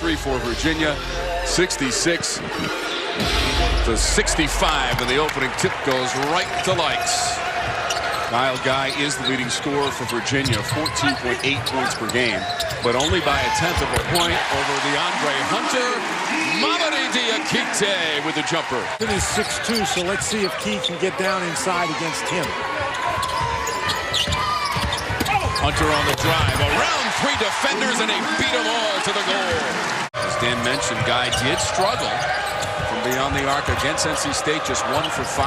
3 for Virginia. 66 to 65, and the opening tip goes right to Likes. Kyle Guy is the leading scorer for Virginia, 14.8 points per game, but only by a tenth of a point over DeAndre Hunter. Mamadi Diakite with the jumper. It is 6'2", so let's see if Key can get down inside against him. Hunter on the drive, around 3 defenders, and they beat them all to the goal. As Dan mentioned, Guy did struggle from beyond the arc against NC State, just 1 for 5.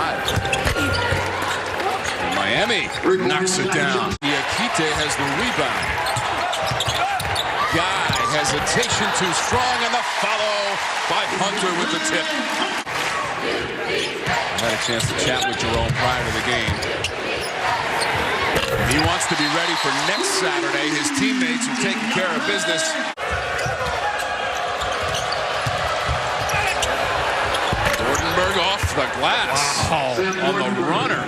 Miami knocks it down. Diakite has the rebound. Guy, hesitation too strong, and the follow by Hunter with the tip. I had a chance to chat with Jerome prior to the game. He wants to be ready for next Saturday. His teammates are taking care of business. Wardenberg off the glass. Wow. On the runner.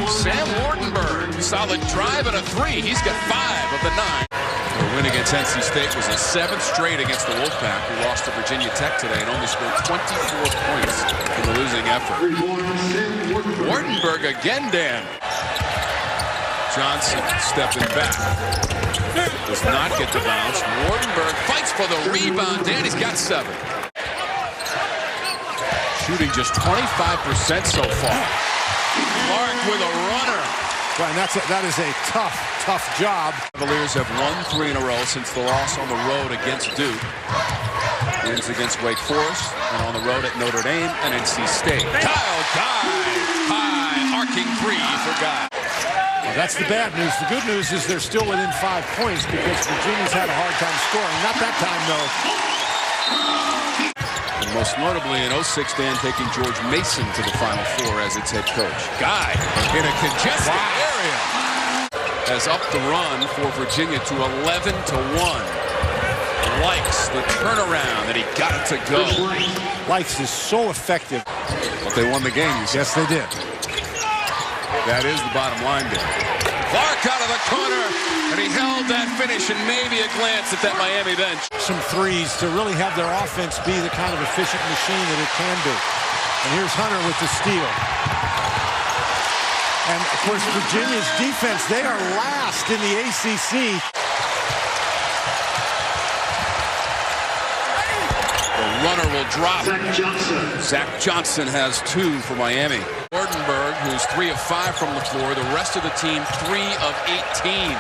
Sam Wardenberg, solid drive and a 3. He's got 5 of the 9. The win against NC State was a 7th straight against the Wolfpack, who lost to Virginia Tech today and only scored 24 points in the losing effort. Wardenberg again, Dan. Johnson stepping back. Does not get the bounce. Wardenberg fights for the rebound. Dan, he's got 7. Shooting just 25% so far. Clark with a runner. Well, and that is a tough job. Cavaliers have won 3 in a row since the loss on the road against Duke. Wins against Wake Forest and on the road at Notre Dame and NC State. Kyle Guy, high arcing 3 for Guy. Well, that's the bad news. The good news is they're still within 5 points because Virginia's had a hard time scoring. Not that time, though. And most notably in 06, Dan taking George Mason to the Final Four as its head coach. Guy in a congested area has upped the run for Virginia to 11-1. Likes the turnaround, and he got it to go. Likes is so effective. But they won the game, you said. Yes, they did. That is the bottom line, Dan. Clark out of the corner, and he held that finish and maybe a glance at that Miami bench. Some threes to really have their offense be the kind of efficient machine that it can be. And here's Hunter with the steal. And, of course, Virginia's defense, they are last in the ACC. The runner will drop. Zach Johnson has 2 for Miami. Wardenberg, who's 3 of 5 from the floor. The rest of the team, 3 of 18.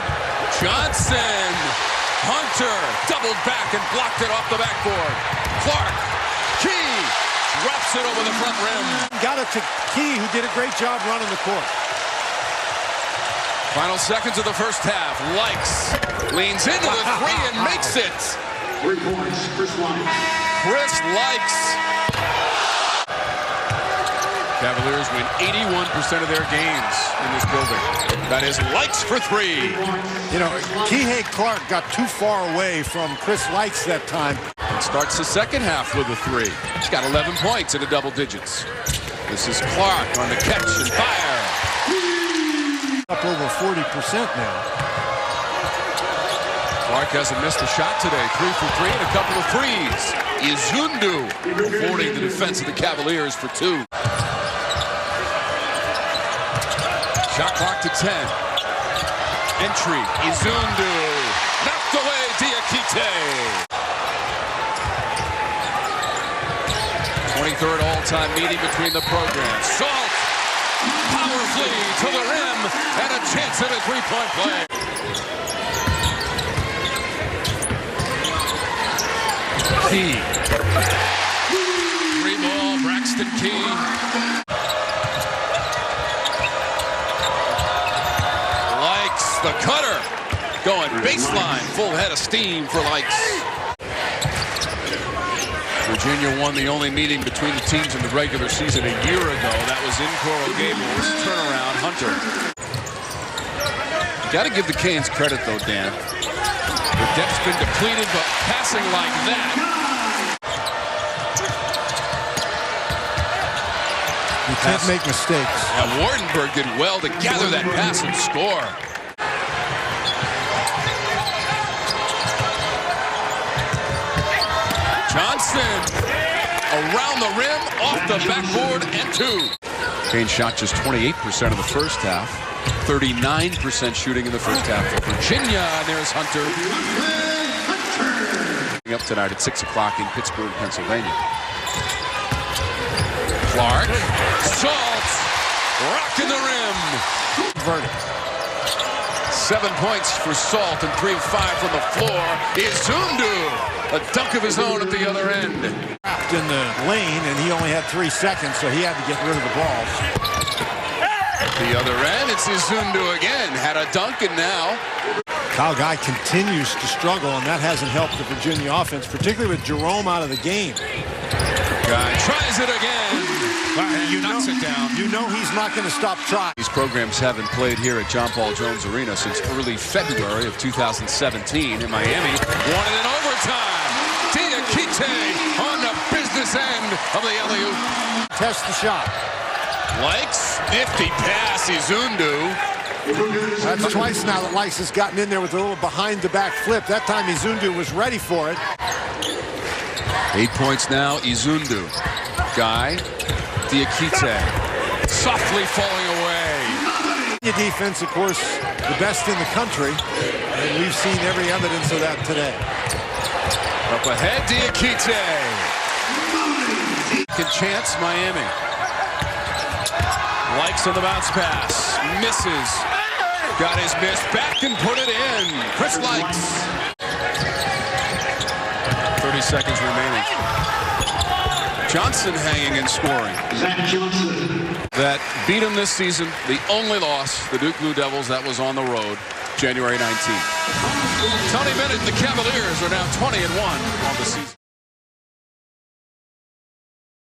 Johnson! Hunter doubled back and blocked it off the backboard. Clark, Key, drops it over the front rim. Got it to Key, who did a great job running the court. Final seconds of the first half. Likes, leans into the 3 and makes it. 3 points, Chris Likes. Cavaliers win 81% of their games in this building. That is Likes for 3. You know, Kihei Clark got too far away from Chris Likes that time. And starts the second half with a 3. He's got 11 points in the double digits. This is Clark on the catch and fire. Up over 40% now. Clark hasn't missed a shot today. 3 for 3 and a couple of threes. Izundu avoiding the defense of the Cavaliers for 2. Shot clock to 10. Entry, Izundu. Knocked away, Diakite. 23rd all-time meeting between the programs. Salt, powerfully to the rim, and a chance at a 3-point play. Key. 3-ball, Braxton Key. The cutter going baseline, full head of steam for Likes. Virginia won the only meeting between the teams in the regular season a year ago. That was in Coral Gables. Turnaround, Hunter. You got to give the Canes credit, though, Dan. The depth's been depleted, but passing like that. You can't make mistakes. Now, Wardenberg did well to gather that pass and score. Johnson around the rim, off the backboard, and 2. Kane shot just 28% in the first half. 39% shooting in the first half for Virginia. And there's Hunter. Up tonight at 6 o'clock in Pittsburgh, Pennsylvania. Clark. Salt. Rocking the rim. Verdict. 7 points for Salt and 3 of 5 from the floor. Izundu. A dunk of his own at the other end. Trapped in the lane, and he only had 3 seconds, so he had to get rid of the ball. The other end, it's Izundu again. Had a dunk, and now Kyle Guy continues to struggle, and that hasn't helped the Virginia offense, particularly with Jerome out of the game. Guy tries it again. You knocks it down. You know he's not going to stop trying. These programs haven't played here at John Paul Jones Arena since early February of 2017 in Miami. Won it in overtime. Diakite on the business end of the alley-oop. Test the shot. Likes, nifty pass, Izundu. That's twice now that Likes has gotten in there with a little behind-the-back flip. That time Izundu was ready for it. 8 points now, Izundu. Guy, Diakite, softly falling away. The defense, of course, the best in the country, and we've seen every evidence of that today. Up ahead, Diakite. Can chance Miami. Likes on the bounce pass. Misses. Got his miss back and put it in. Chris Likes. 30 seconds remaining. Johnson hanging and scoring. That beat him this season. The only loss, the Duke Blue Devils, that was on the road, January 19th. Tony Bennett and the Cavaliers are now 20-1 on the season.